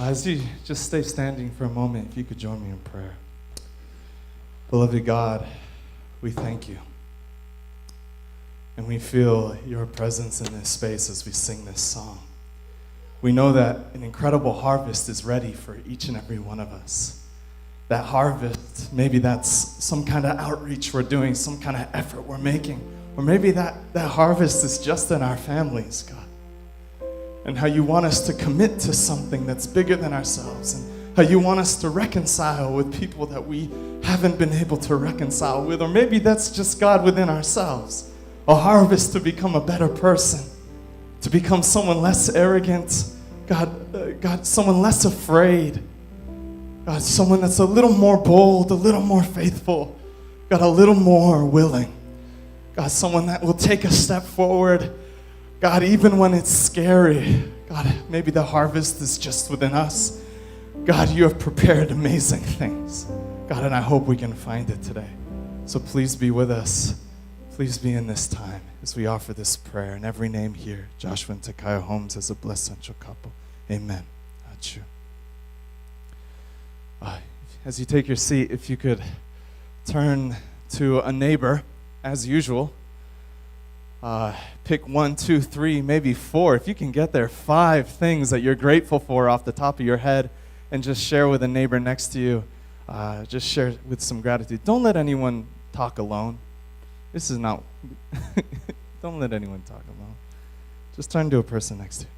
As you just stay standing for a moment, if you could join me in prayer. Beloved God, we thank you. And we feel your presence in this space as we sing this song. We know that an incredible harvest is ready for each and every one of us. That harvest, maybe that's some kind of outreach we're doing, some kind of effort we're making. Or maybe that harvest is just in our families, God. And how you want us to commit to something that's bigger than ourselves. And how you want us to reconcile with people that we haven't been able to reconcile with. Or maybe that's just God within ourselves. A harvest to become a better person. To become someone less arrogant. God, someone less afraid. God, someone that's a little more bold, a little more faithful. God, a little more willing. God, someone that will take a step forward. God, even when it's scary. God, maybe the harvest is just within us. God, you have prepared amazing things. God, and I hope we can find it today. So please be with us. Please be in this time as we offer this prayer. In every name here, Joshua and Takaya Holmes as a blessed central couple. Amen. Achoo. As you take your seat, if you could turn to a neighbor, as usual. Pick 1, 2, 3, maybe 4. If you can get there, 5 things that you're grateful for off the top of your head, and just share with a neighbor next to you. Just share with some gratitude. Don't let anyone talk alone. This is not, don't let anyone talk alone. Just turn to a person next to you.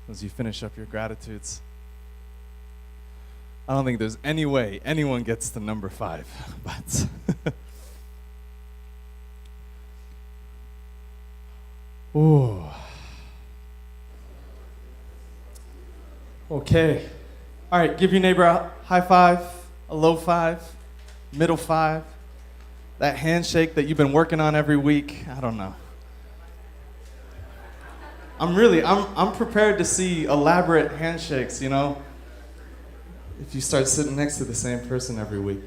As you finish up your gratitudes, I don't think there's any way anyone gets to number 5, but ooh. Okay. All right, give your neighbor a high 5, a low 5, middle 5. That handshake that you've been working on every week, I don't know. I'm prepared to see elaborate handshakes, you know, if you start sitting next to the same person every week.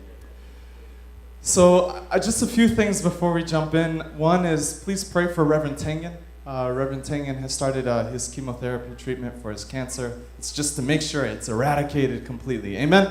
So just a few things before we jump in. One is please pray for Reverend Tengen. Reverend Tengen has started his chemotherapy treatment for his cancer. It's just to make sure it's eradicated completely. Amen?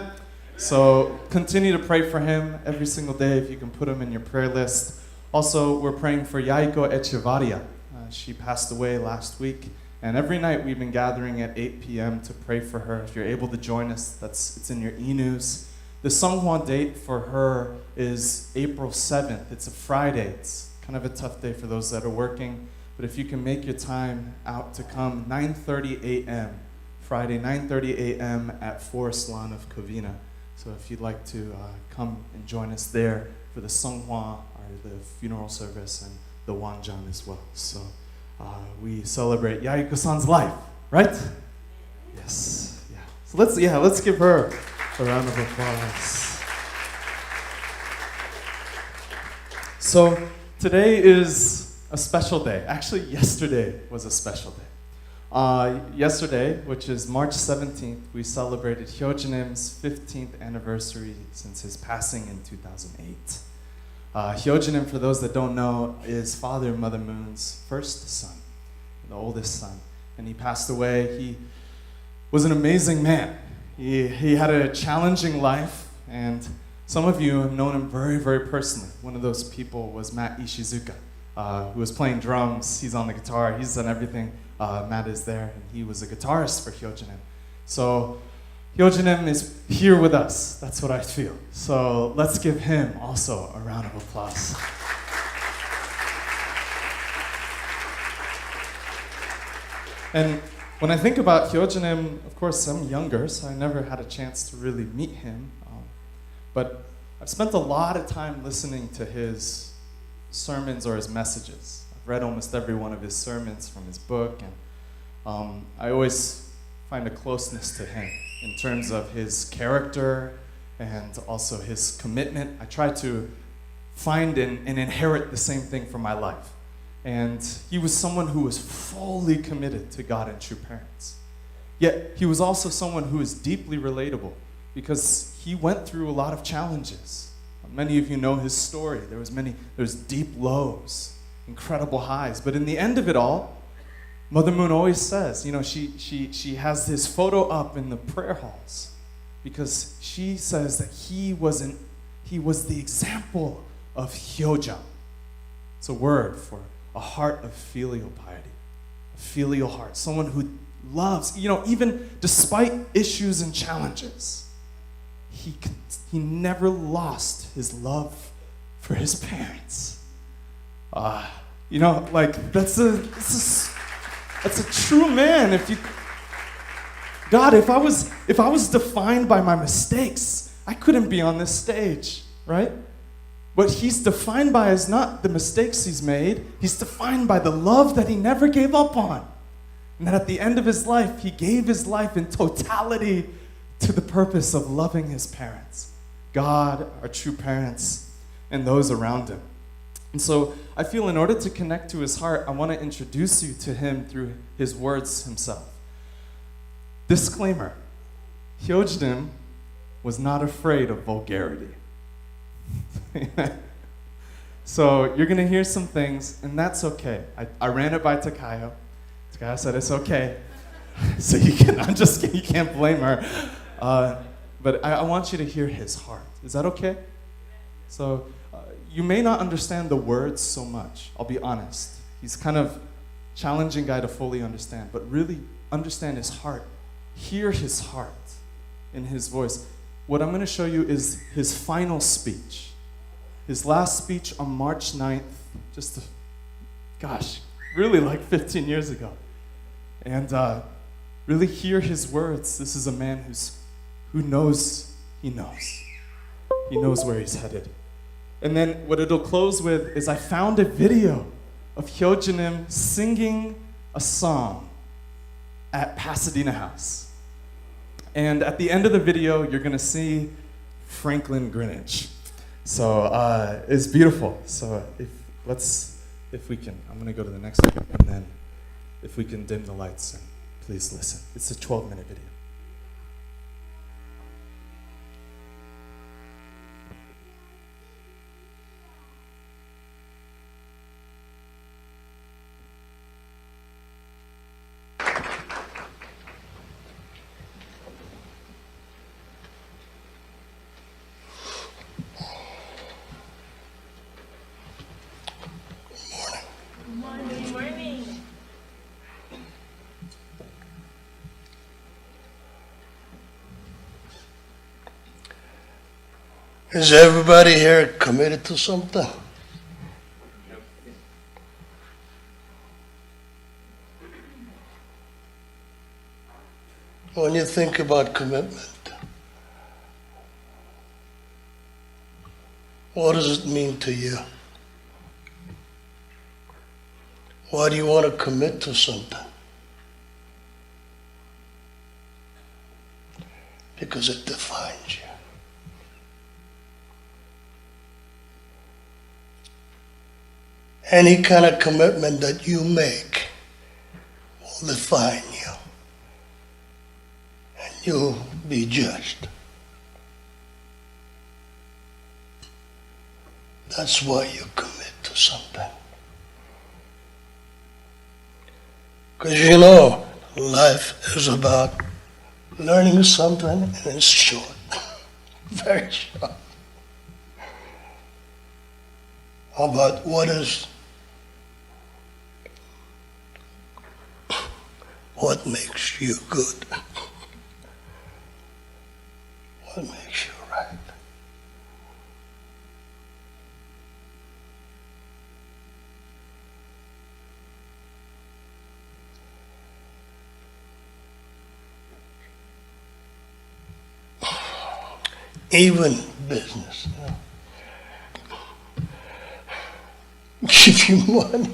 So continue to pray for him every single day if you can put him in your prayer list. Also, we're praying for Yaiko Echevarria. She passed away last week, and every night we've been gathering at 8 p.m. to pray for her. If you're able to join us, it's in your e-news. The Seonghwa date for her is April 7th. It's a Friday. It's kind of a tough day for those that are working, but if you can make your time out to come, 9:30 a.m., Friday, 9:30 a.m. at Forest Lawn of Covina. So if you'd like to come and join us there for the Seonghwa, or the funeral service, and the Wanjan as well. So we celebrate Yaiko-san's life, right? Yes. Yeah. So let's give her a round of applause. So today is a special day. Actually, yesterday was a special day. Yesterday, which is March 17th, we celebrated Hyojinem's 15th anniversary since his passing in 2008. Hyojinem, for those that don't know, is Father and Mother Moon's first son, the oldest son. And he passed away. He was an amazing man. He had a challenging life, and some of you have known him very, very personally. One of those people was Matt Ishizuka, who was playing drums. He's on the guitar. He's done everything. Matt is there, and he was a guitarist for Hyojinem. So Hyojinem is here with us. That's what I feel. So let's give him also a round of applause. And when I think about Hyojinem, of course, I'm younger, so I never had a chance to really meet him. but I've spent a lot of time listening to his sermons or his messages. I've read almost every one of his sermons from his book, and I always find a closeness to him in terms of his character and also his commitment. I try to find and inherit the same thing for my life. And he was someone who was fully committed to God and true parents. Yet he was also someone who is deeply relatable because he went through a lot of challenges. Many of you know his story. There's deep lows, incredible highs. But in the end of it all, Mother Moon always says, she has his photo up in the prayer halls because she says that he was the example of hyoja. It's a word for a heart of filial piety, a filial heart, someone who loves, even despite issues and challenges, he never lost his love for his parents. That's a true man. If I was defined by my mistakes, I couldn't be on this stage, right? What he's defined by is not the mistakes he's made. He's defined by the love that he never gave up on. And that at the end of his life, he gave his life in totality to the purpose of loving his parents, God, our true parents, and those around him. And so I feel in order to connect to his heart, I want to introduce you to him through his words himself. Disclaimer, Hyojnim was not afraid of vulgarity. So you're going to hear some things, and that's okay. I ran it by Takayo. Takayo said it's okay. So you can't blame her. But I want you to hear his heart. Is that okay? So you may not understand the words so much, I'll be honest. He's kind of challenging guy to fully understand, but really understand his heart. Hear his heart in his voice. What I'm going to show you is his final speech. His last speech on March 9th, really like 15 years ago. And really hear his words. This is a man who knows he knows. He knows where he's headed. And then what it'll close with is I found a video of Hyojnim singing a song at Pasadena House. And at the end of the video, you're going to see Franklin Greenwich. So it's beautiful. So if we can, I'm going to go to the next one, and then if we can dim the lights, and please listen. It's a 12-minute video. Is everybody here committed to something? When you think about commitment, what does it mean to you? Why do you want to commit to something? Because it defines you. Any kind of commitment that you make will define you, and you'll be judged. That's why you commit to something. Because life is about learning something, and it's short, very short. About what makes you good, what makes you right. Even business. Give you money.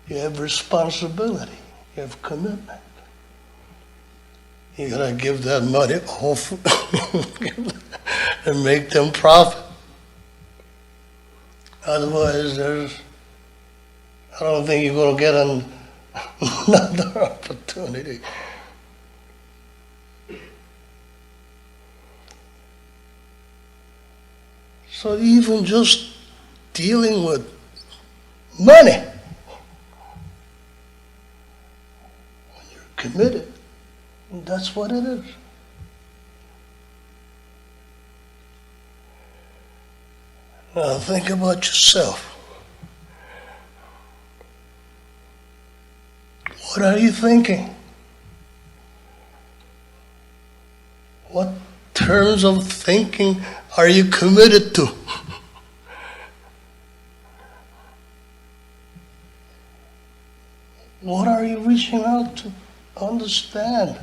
You have responsibility. You have commitment. You gotta give that money off and make them profit. Otherwise, I don't think you're gonna get another opportunity. So even just dealing with money, when you're committed, that's what it is. Now think about yourself. What are you thinking? What terms of thinking are you committed to? What are you reaching out to understand?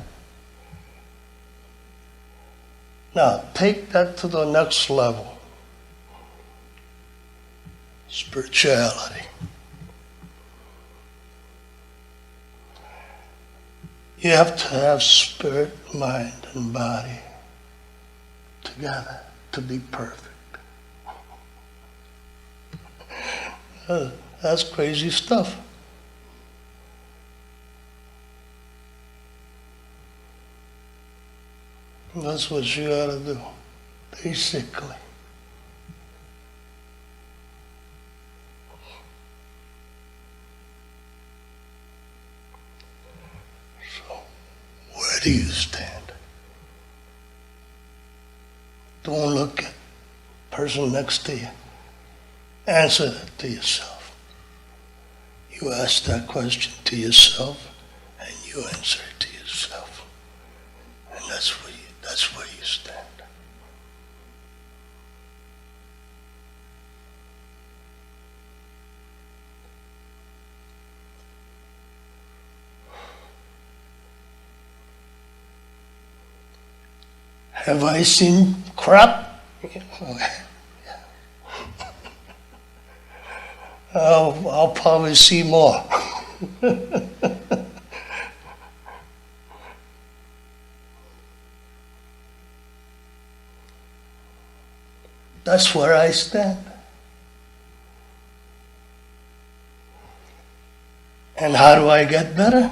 Now, take that to the next level. Spirituality. You have to have spirit, mind, and body together to be perfect. That's crazy stuff. That's what you ought to do, basically. So, where do you stand? Don't look at the person next to you. Answer that to yourself. You ask that question to yourself, and you answer it to yourself. And that's where you stand. Have I seen crap? I'll probably see more. That's where I stand. And how do I get better?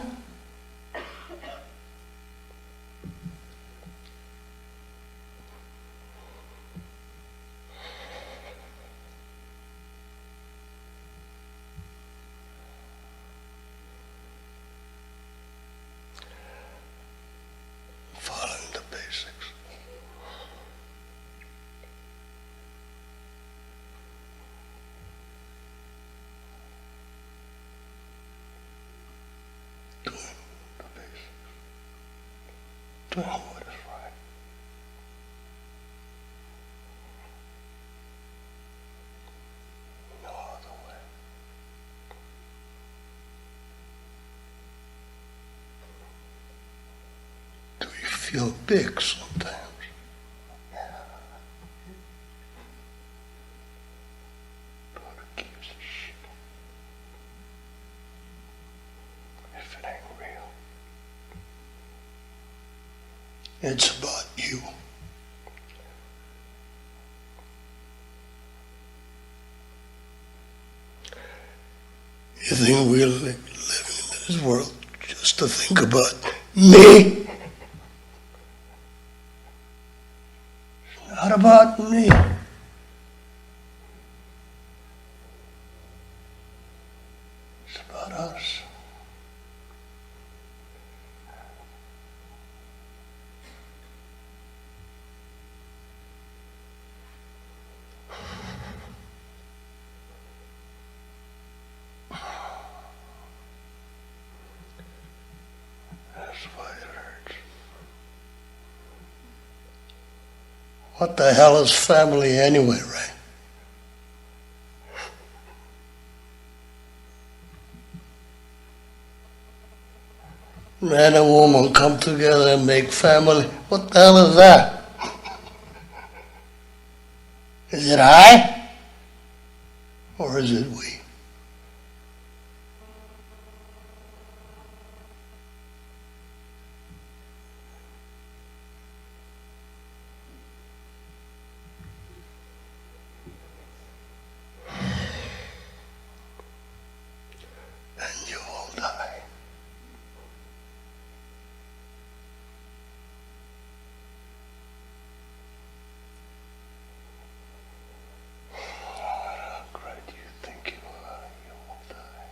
Following the basics. Doing the basics. Doing what is right. No other way. Do you feel big sometimes? But who gives a shit if it ain't real? It's about you. You think we're living in this world just to think about me? It's not about me. It's about us. That's why it hurts. What the hell is family anyway, right? Man and woman come together and make family. What the hell is that? Is it I? Or is it we? And you will die. How great do you think you are? You will die.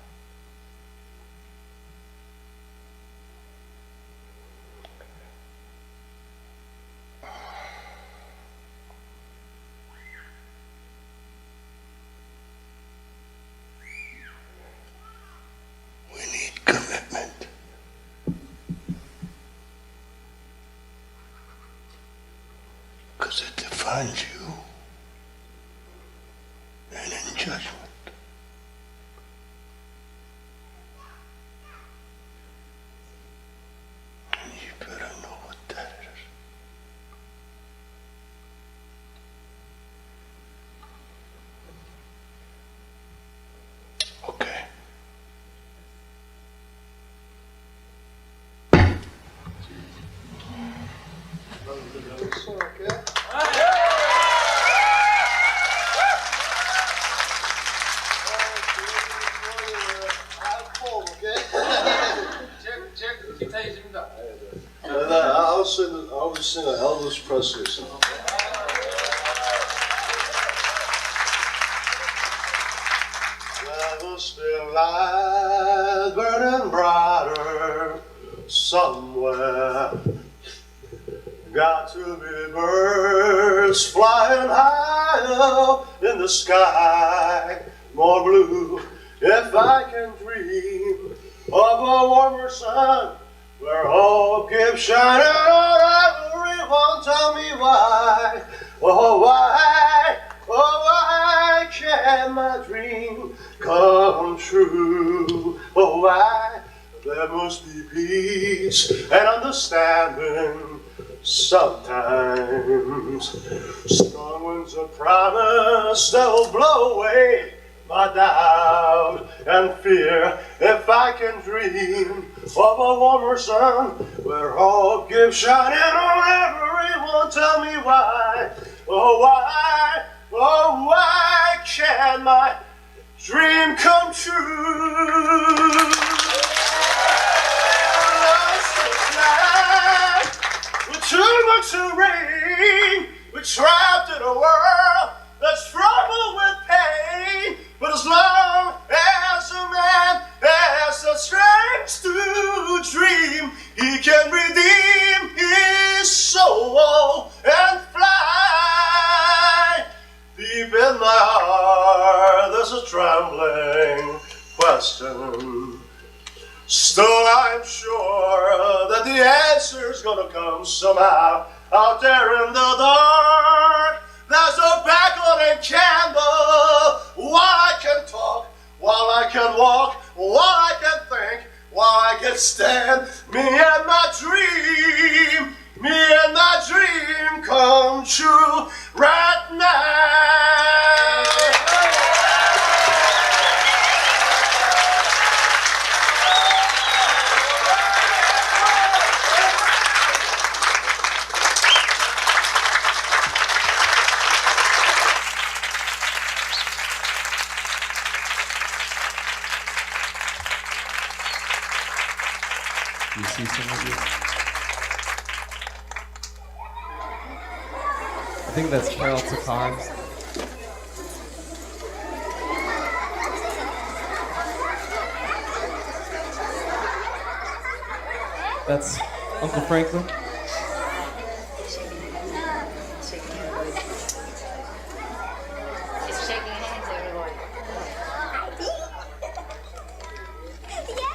We need commitment. Because it defines you. And in judgment. And you better know what that is. Okay. I'll sing an Elvis Presley song. Never still lies burning brighter somewhere. Got to be birds flying higher in the sky, more blue. If I can dream of a warmer sun, where hope keeps shining on everyone, tell me why, oh why can't my dream come true? Oh why, there must be peace and understanding sometimes. Strong winds of promise that will blow away my doubt and fear. If I can dream of a warmer sun, where hope keeps shining on everyone, tell me why, oh why can't my dream come true? Lost at night, with too much to rain, we're trapped in a world that's troubled with pain. But as long as a man has the strength to dream, he can redeem his soul and fly. Deep in my heart, there's a trembling question. Still, I'm sure that the answer's gonna come somehow. Out there in the dark, there's a backlighted candle. While I can talk, while I can walk, while I can think, while I can stand, me and my dream come true right now. You see some of you? I think that's Carol Takar. That's Uncle Franklin. Just shaking hands, everyone.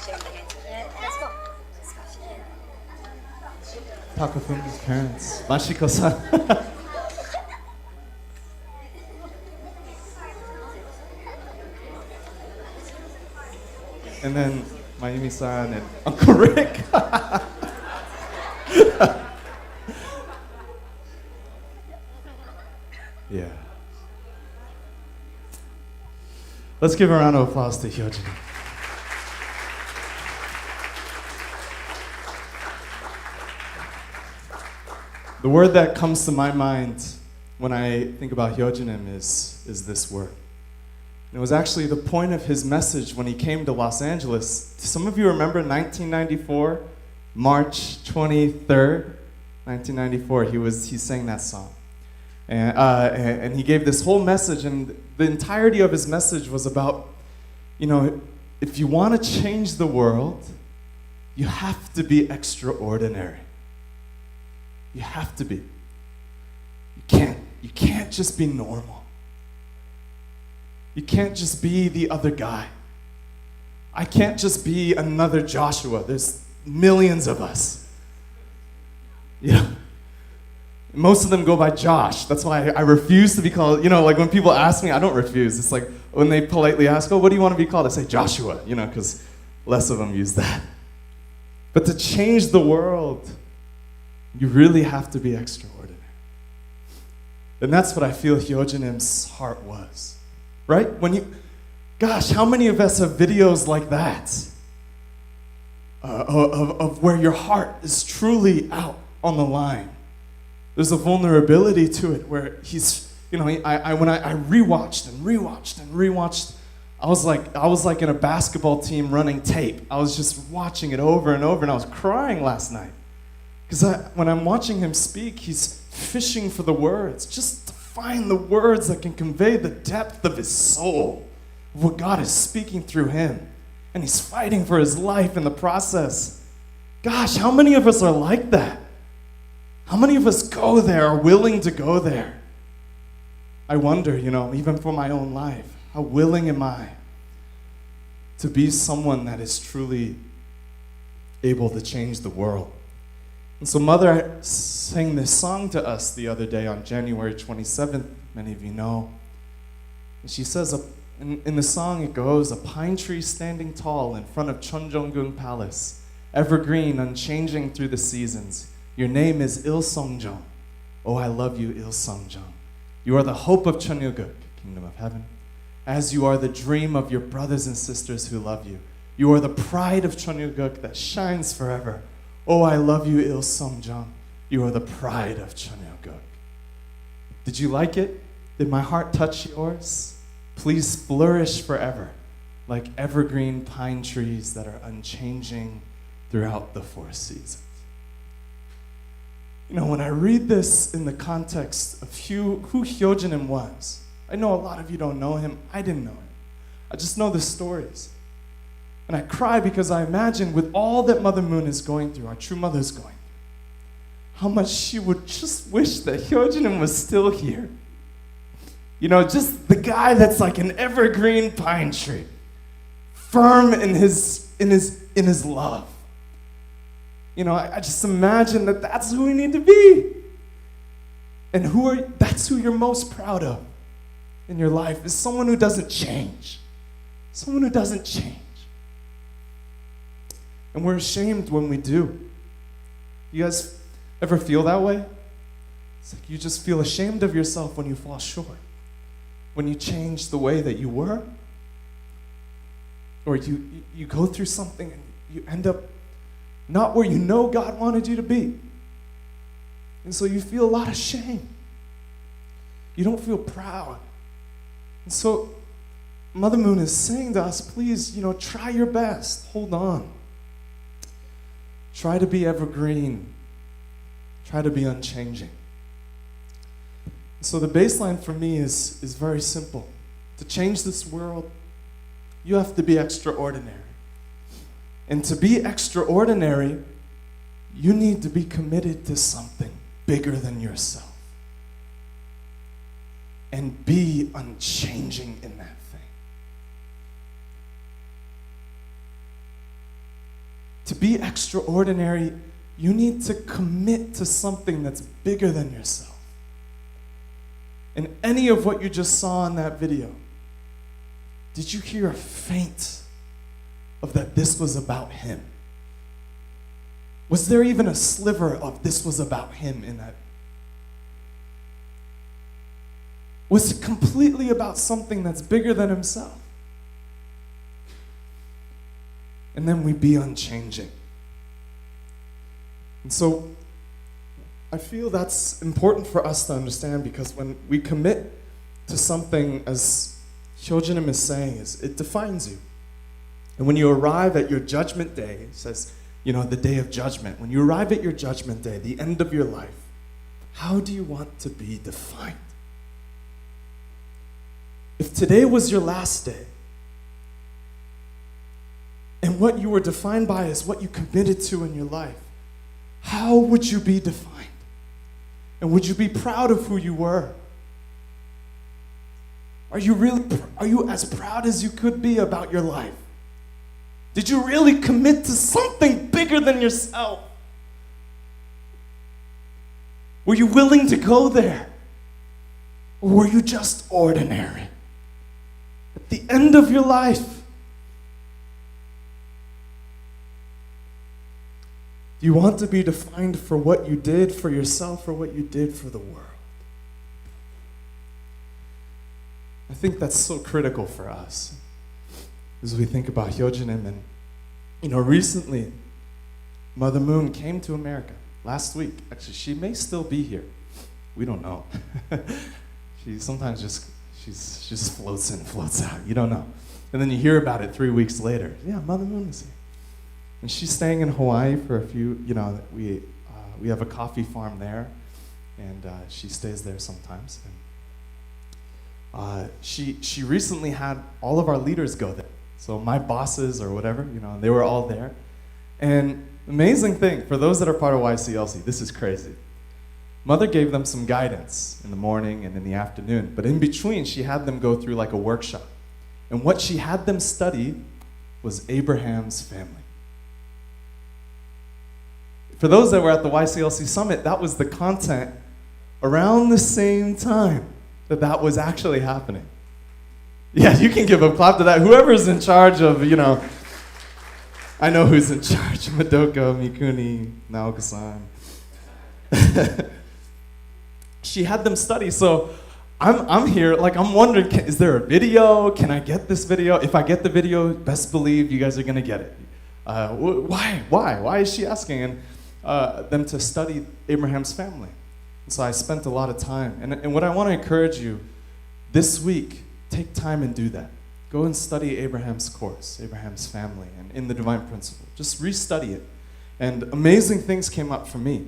Shaking hands. Let's go. Takafumi's parents. Mashiko-san. And then Mayumi-san and Uncle Rick. Yeah. Let's give a round of applause to Hyojin. The word that comes to my mind when I think about Hyojinim is this word. And it was actually the point of his message when he came to Los Angeles. Some of you remember 1994, March 23rd, 1994, he sang that song. And he gave this whole message, and the entirety of his message was about, if you want to change the world, you have to be extraordinary. You have to be. You can't just be normal. You can't just be the other guy. I can't just be another Joshua. There's millions of us. Most of them go by Josh. That's why I refuse to be called, like when people ask me, I don't refuse. It's like when they politely ask, what do you want to be called? I say Joshua, because less of them use that. But to change the world, you really have to be extraordinary. And that's what I feel Hyojinim's heart was. Right? Gosh, how many of us have videos like that? Of where your heart is truly out on the line. There's a vulnerability to it where he's, when I rewatched and rewatched, I was like in a basketball team running tape. I was just watching it over and over, and I was crying last night. Because when I'm watching him speak, he's fishing for the words, just to find the words that can convey the depth of his soul, of what God is speaking through him. And he's fighting for his life in the process. Gosh, how many of us are like that? How many of us go there, are willing to go there? I wonder, even for my own life, how willing am I to be someone that is truly able to change the world? And so Mother sang this song to us the other day on January 27th, many of you know. And she says, in the song it goes, a pine tree standing tall in front of Cheonjeonggung Palace, evergreen, unchanging through the seasons. Your name is Il-sung-jung. Oh, I love you, Il-sung-jung. You are the hope of Cheonyeoguk, Kingdom of Heaven, as you are the dream of your brothers and sisters who love you. You are the pride of Cheonyeoguk that shines forever. Oh, I love you, Il-sung-jung. You are the pride of Cheonyeoguk. Did you like it? Did my heart touch yours? Please flourish forever, like evergreen pine trees that are unchanging throughout the 4 seasons. When I read this in the context of who Hyojinim was, I know a lot of you don't know him. I didn't know him. I just know the stories. And I cry because I imagine with all that Mother Moon is going through, our true mother is going through, how much she would just wish that Hyojinim was still here. Just the guy that's like an evergreen pine tree, firm in his love. I just imagine that that's who we need to be. And that's who you're most proud of in your life, is someone who doesn't change. Someone who doesn't change. And we're ashamed when we do. You guys ever feel that way? It's like you just feel ashamed of yourself when you fall short. When you change the way that you were. Or you go through something and you end up not where you know God wanted you to be. And so you feel a lot of shame. You don't feel proud. And so Mother Moon is saying to us, please, try your best. Hold on. Try to be evergreen. Try to be unchanging. So the baseline for me is very simple. To change this world, you have to be extraordinary. And to be extraordinary, you need to be committed to something bigger than yourself. And be unchanging in that thing. To be extraordinary, you need to commit to something that's bigger than yourself. And any of what you just saw in that video, did you hear a faint of that this was about him? Was there even a sliver of this was about him in that? Was it completely about something that's bigger than himself? And then we be unchanging. And so I feel that's important for us to understand, because when we commit to something, as Hyojinim is saying, it defines you. And when you arrive at your judgment day, it says, the day of judgment, when you arrive at your judgment day, the end of your life, how do you want to be defined? If today was your last day, and what you were defined by is what you committed to in your life, how would you be defined? And would you be proud of who you were? Are you as proud as you could be about your life? Did you really commit to something bigger than yourself? Were you willing to go there? Or were you just ordinary? At the end of your life, do you want to be defined for what you did for yourself or what you did for the world? I think that's so critical for us as we think about Hyojinim. And, recently, Mother Moon came to America last week. Actually, she may still be here. We don't know. She sometimes she just floats in, floats out. You don't know. And then you hear about it 3 weeks later. Yeah, Mother Moon is here. And she's staying in Hawaii for a few, we have a coffee farm there, and she stays there sometimes. And she recently had all of our leaders go there. So my bosses or whatever, they were all there. And amazing thing, for those that are part of YCLC, this is crazy. Mother gave them some guidance in the morning and in the afternoon, but in between she had them go through like a workshop. And what she had them study was Abraham's family. For those that were at the YCLC Summit, that was the content around the same time that was actually happening. Yeah, you can give a clap to that. Whoever's in charge of, I know who's in charge. Madoka, Mikuni, Naoka-san. She had them study, so I'm here, I'm wondering, is there a video? Can I get this video? If I get the video, best believe you guys are gonna get it. Why? Why is she asking? And them to study Abraham's family. And so I spent a lot of time. And what I want to encourage you, this week, take time and do that. Go and study Abraham's course, Abraham's family, and in the Divine Principle. Just restudy it. And amazing things came up for me.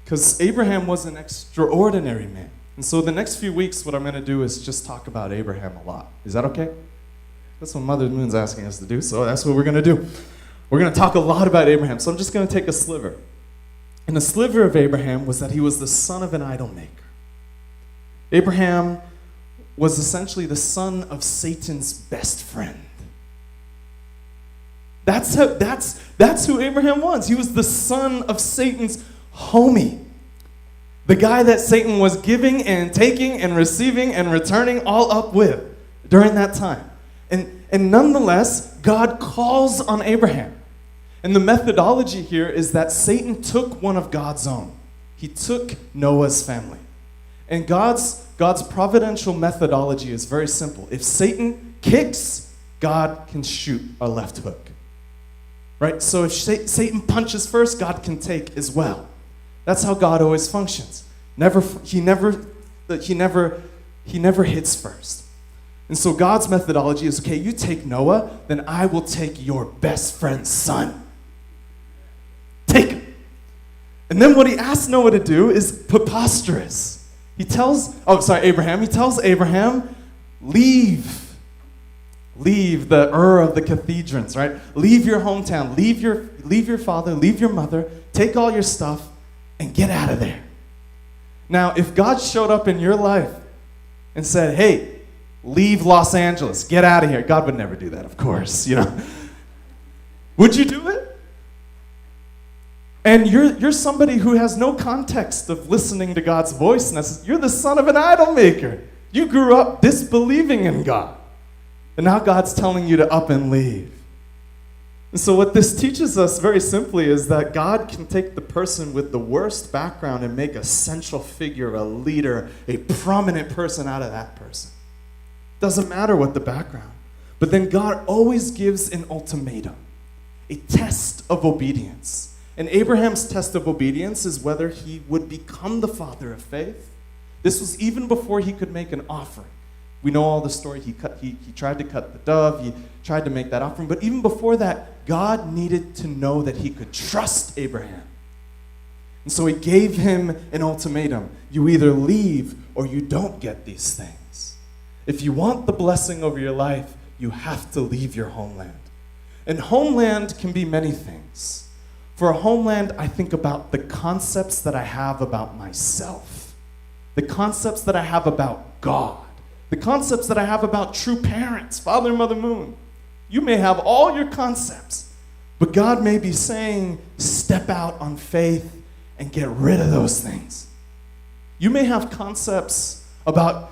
Because Abraham was an extraordinary man. And so the next few weeks, what I'm going to do is just talk about Abraham a lot. Is that okay? That's what Mother Moon's asking us to do, so that's what we're going to do. We're going to talk a lot about Abraham, so I'm just going to take a sliver. And the sliver of Abraham was that he was the son of an idol maker. Abraham was essentially the son of Satan's best friend. That's who Abraham was. He was the son of Satan's homie. The guy that Satan was giving and taking and receiving and returning all up with during that time. And nonetheless, God calls on Abraham. And the methodology here is that Satan took one of God's own. He took Noah's family. And God's providential methodology is very simple. If Satan kicks, God can shoot a left hook. Right? So if Satan punches first, God can take as well. That's how God always functions. He never hits first. And so God's methodology is, okay, you take Noah, then I will take your best friend's son. Take him. And then what he asks Noah to do is preposterous. Abraham. He tells Abraham, leave the Ur of the Cathedrons, right? Leave your hometown, leave your father, leave your mother, take all your stuff, and get out of there. Now, if God showed up in your life and said, hey, leave Los Angeles, get out of here. God would never do that, of course, Would you do it? And you're somebody who has no context of listening to God's voice. And you're the son of an idol maker. You grew up disbelieving in God. And now God's telling you to up and leave. And so what this teaches us very simply is that God can take the person with the worst background and make a central figure, a leader, a prominent person out of that person. Doesn't matter what the background. But then God always gives an ultimatum, a test of obedience. And Abraham's test of obedience is whether he would become the father of faith. This was even before he could make an offering. We know all the story. He tried to cut the dove. He tried to make that offering. But even before that, God needed to know that he could trust Abraham. And so he gave him an ultimatum. You either leave or you don't get these things. If you want the blessing over your life, you have to leave your homeland. And homeland can be many things. For a homeland, I think about the concepts that I have about myself, the concepts that I have about God, the concepts that I have about true parents, Father and Mother Moon. You may have all your concepts, but God may be saying, step out on faith and get rid of those things. You may have concepts about,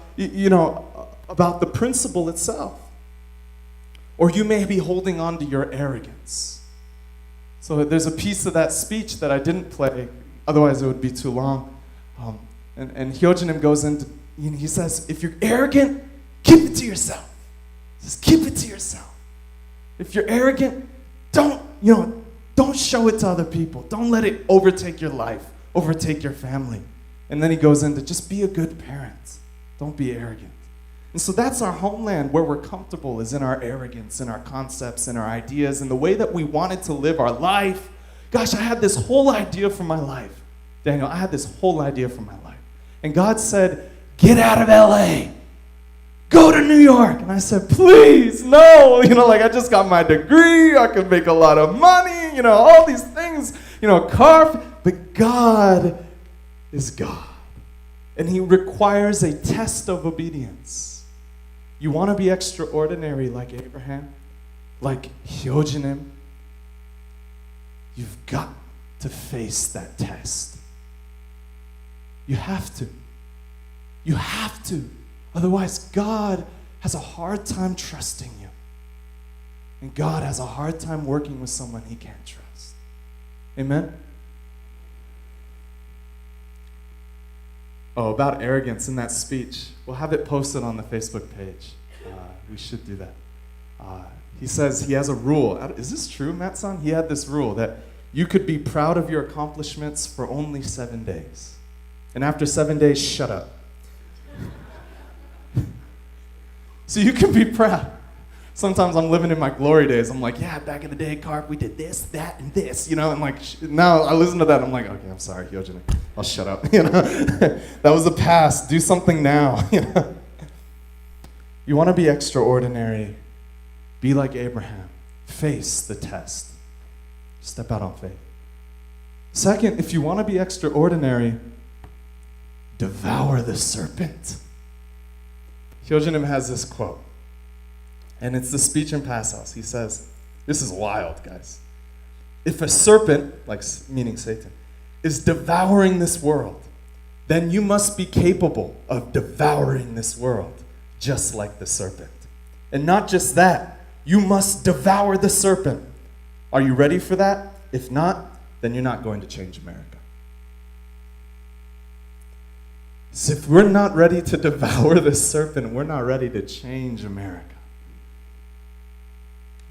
about the principle itself. Or you may be holding on to your arrogance. So there's a piece of that speech that I didn't play, otherwise it would be too long. And Hyojinim goes into, he says, if you're arrogant, keep it to yourself. He says, keep it to yourself. If you're arrogant, don't show it to other people. Don't let it overtake your life, overtake your family. And then he goes into, just be a good parent. Don't be arrogant. And so that's our homeland, where we're comfortable, is in our arrogance, in our concepts, in our ideas, in the way that we wanted to live our life. Gosh, I had this whole idea for my life. Daniel, I had this whole idea for my life. And God said, get out of LA. Go to New York. And I said, please, no. I just got my degree. I could make a lot of money. All these things, car. But God is God. And he requires a test of obedience. You want to be extraordinary like Abraham, like Hyojinim, you've got to face that test. You have to. You have to. Otherwise, God has a hard time trusting you. And God has a hard time working with someone he can't trust. Amen? Oh, about arrogance in that speech. We'll have it posted on the Facebook page. We should do that. He says he has a rule. Is this true, Matt-san? He had this rule that you could be proud of your accomplishments for only 7 days. And after 7 days, shut up. So you can be proud. Sometimes I'm living in my glory days. I'm like, yeah, back in the day, Carp, we did this, that, and this, and now I listen to that, I'm like, okay, I'm sorry, Hyojin, I'll shut up, That was the past. Do something now, You want to be extraordinary. Be like Abraham. Face the test. Step out on faith. Second, if you want to be extraordinary, devour the serpent. Hyojinim has this quote. And it's the speech in Pass House. He says, this is wild, guys. If a serpent, meaning Satan, is devouring this world, then you must be capable of devouring this world, just like the serpent. And not just that, you must devour the serpent. Are you ready for that? If not, then you're not going to change America. So if we're not ready to devour the serpent, we're not ready to change America.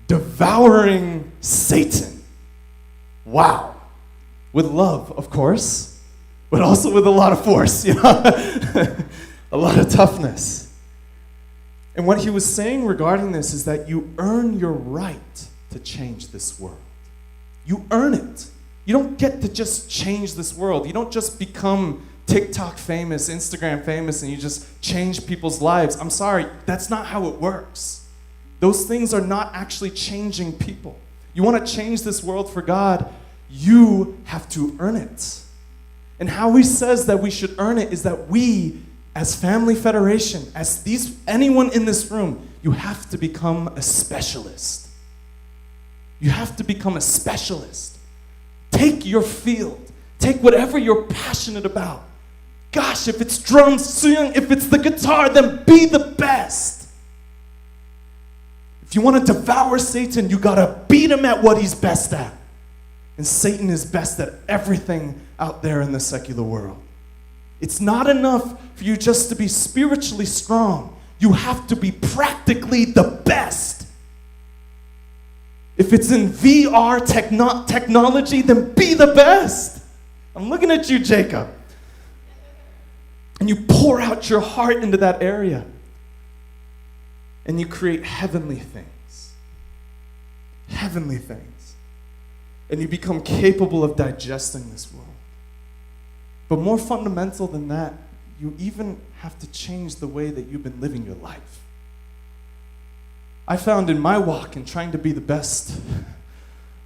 Devouring Satan. Wow. With love, of course, but also with a lot of force, a lot of toughness. And what he was saying regarding this is that you earn your right to change this world. You earn it. You don't get to just change this world. You don't just become TikTok famous, Instagram famous, and you just change people's lives. I'm sorry, that's not how it works. Those things are not actually changing people. You want to change this world for God, you have to earn it. And how he says that we should earn it is that we, as Family Federation, as anyone in this room, you have to become a specialist. You have to become a specialist. Take your field. Take whatever you're passionate about. Gosh, if it's drums, sing, if it's the guitar, then be the best. If you want to devour Satan, you got to beat him at what he's best at. And Satan is best at everything out there in the secular world. It's not enough for you just to be spiritually strong. You have to be practically the best. If it's in VR technology, then be the best. I'm looking at you, Jacob. And you pour out your heart into that area. And you create heavenly things. Heavenly things. And you become capable of digesting this world. But more fundamental than that, you even have to change the way that you've been living your life. I found in my walk in trying to be the best,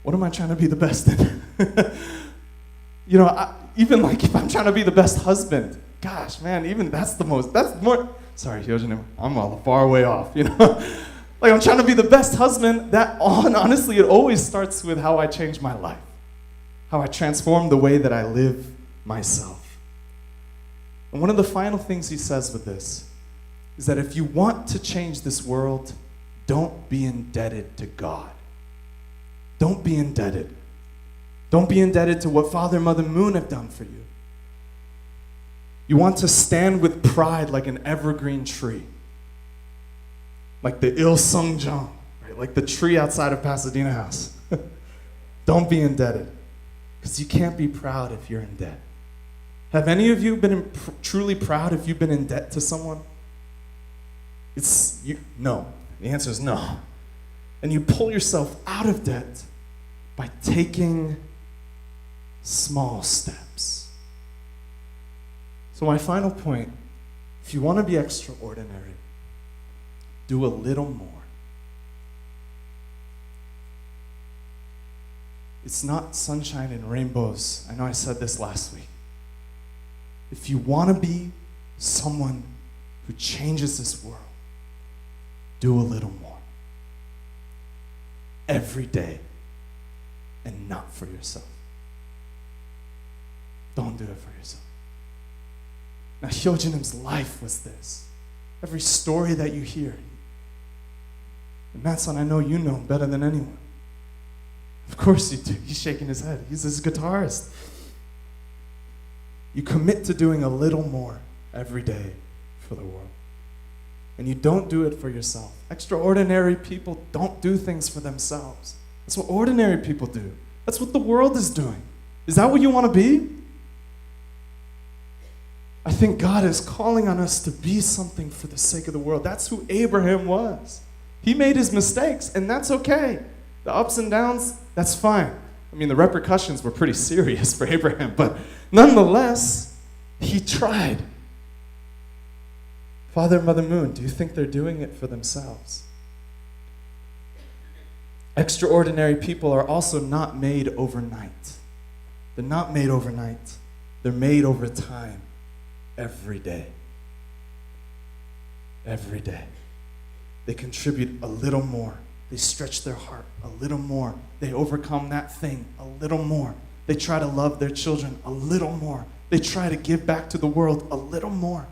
what am I trying to be the best in? Even like if I'm trying to be the best husband, gosh, man, even that's more, sorry, Hyojin, I'm all far way off, Like I'm trying to be the best husband, honestly, it always starts with how I change my life, how I transform the way that I live myself. And one of the final things he says with this is that if you want to change this world, don't be indebted to God. Don't be indebted. Don't be indebted to what Father and Mother Moon have done for you. You want to stand with pride like an evergreen tree. Like the Il Sung Jung, right? Like the tree outside of Pasadena House. Don't be indebted. Because you can't be proud if you're in debt. Have any of you been truly proud if you've been in debt to someone? No. The answer is no. And you pull yourself out of debt by taking small steps. So my final point, if you want to be extraordinary, do a little more. It's not sunshine and rainbows. I know I said this last week. If you want to be someone who changes this world, do a little more. Every day. And not for yourself. Don't do it for yourself. Now, Hyojinim's life was this. Every story that you hear. And Matt-san, I know you know him better than anyone. Of course you do. He's shaking his head. He's this guitarist. You commit to doing a little more every day for the world. And you don't do it for yourself. Extraordinary people don't do things for themselves. That's what ordinary people do. That's what the world is doing. Is that what you want to be? I think God is calling on us to be something for the sake of the world. That's who Abraham was. He made his mistakes, and that's okay. The ups and downs, that's fine. I mean, the repercussions were pretty serious for Abraham, but nonetheless, he tried. Father and Mother Moon, do you think they're doing it for themselves? Extraordinary people are also not made overnight. They're not made overnight. They're made over time, every day. Every day. They contribute a little more. They stretch their heart a little more. They overcome that thing a little more. They try to love their children a little more. They try to give back to the world a little more.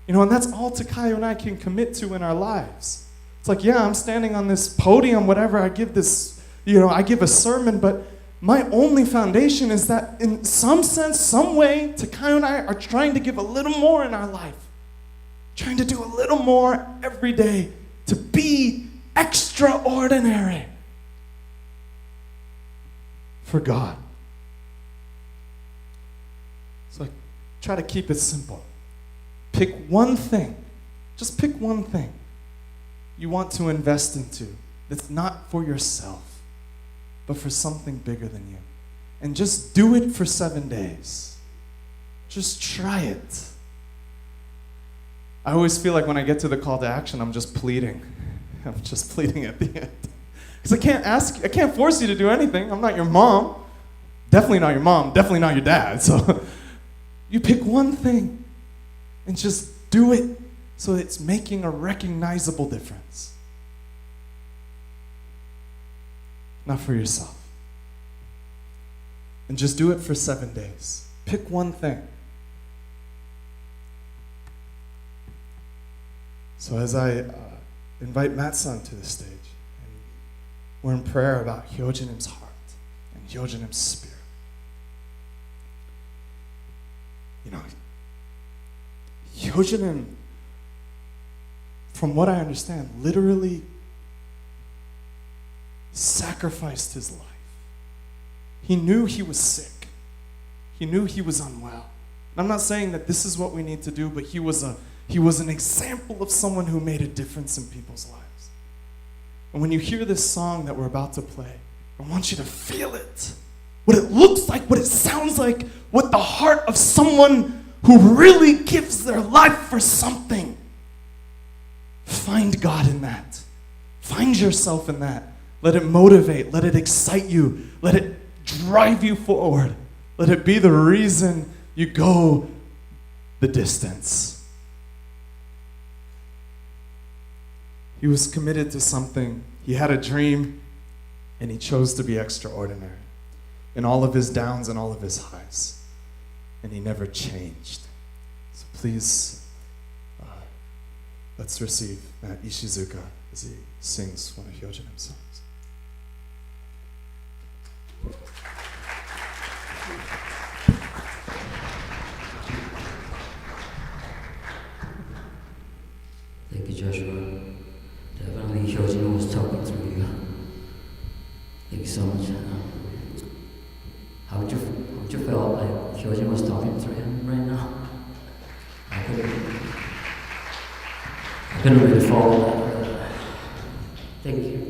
And that's all Takayo and I can commit to in our lives. It's like, yeah, I'm standing on this podium, whatever, I give this, I give a sermon, but my only foundation is that in some sense, some way, Takayo and I are trying to give a little more in our life. Trying to do a little more every day to be extraordinary for God. So try to keep it simple. Pick one thing. Just pick one thing you want to invest into that's not for yourself, but for something bigger than you. And just do it for 7 days. Just try it. I always feel like when I get to the call to action, I'm just pleading. I'm just pleading at the end. Because I can't force you to do anything. I'm not your mom. Definitely not your mom. Definitely not your dad. So you pick one thing and just do it so it's making a recognizable difference. Not for yourself. And just do it for 7 days. Pick one thing. So as I invite Matt-san to the stage, we're in prayer about Hyojenim's heart and Hyojenim's spirit. You know, Hyojenim, from what I understand, literally sacrificed his life. He knew he was sick. He knew he was unwell. And I'm not saying that this is what we need to do, but he was an example of someone who made a difference in people's lives. And when you hear this song that we're about to play, I want you to feel it. What it looks like, what it sounds like, what the heart of someone who really gives their life for something. Find God in that. Find yourself in that. Let it motivate. Let it excite you. Let it drive you forward. Let it be the reason you go the distance. He was committed to something. He had a dream, and he chose to be extraordinary in all of his downs and all of his highs. And he never changed. So please, let's receive Matt Ishizuka as he sings one of Hyojenim's songs. Thank you, Joshua. Definitely Hyojenim was talking through you. Thank you so much. How would you feel like Hyojenim was talking through him right now? I couldn't really follow that. Thank you.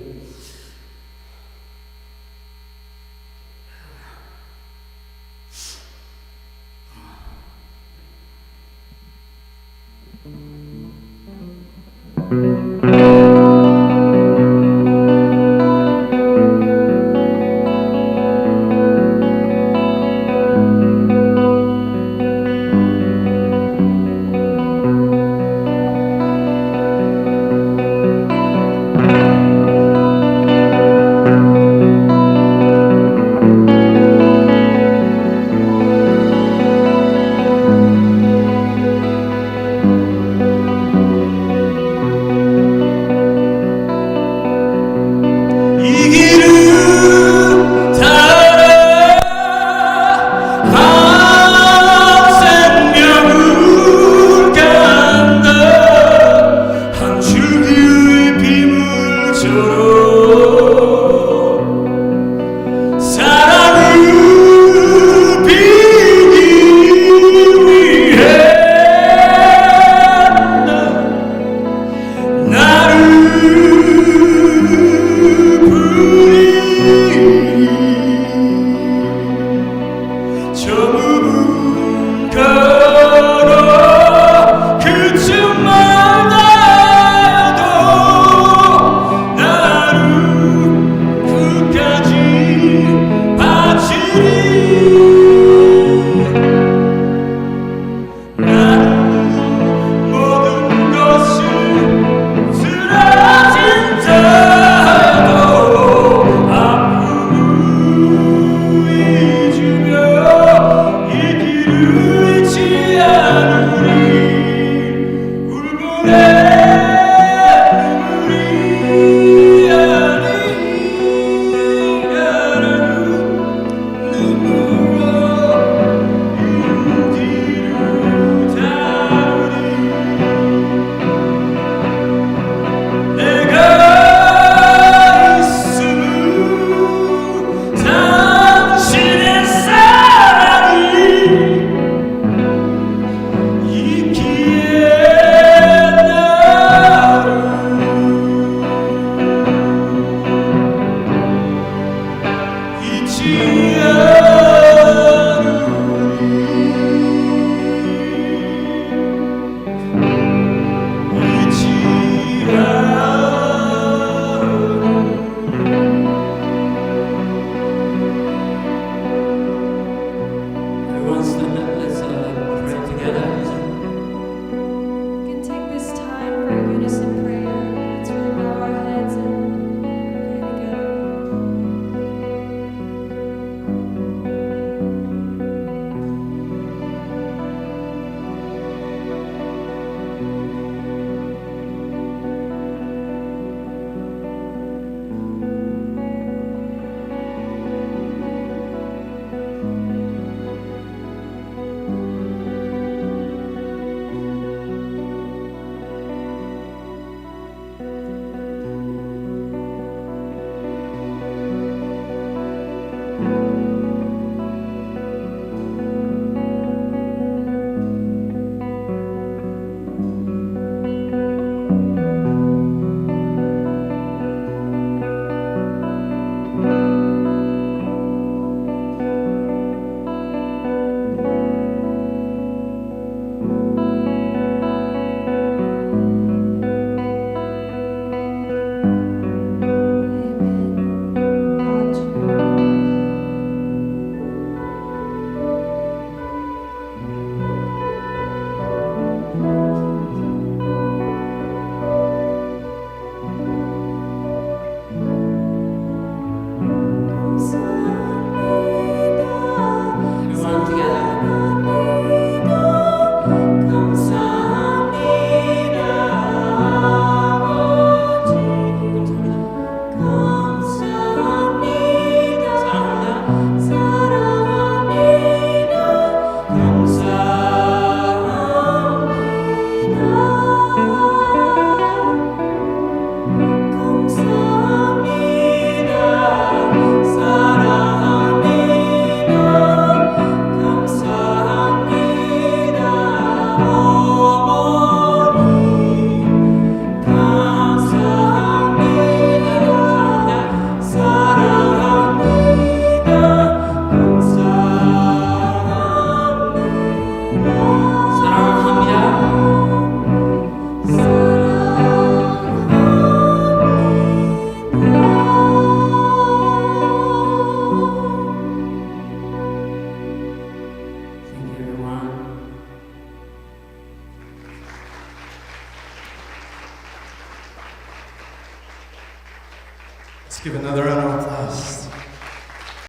Let's give another round of applause.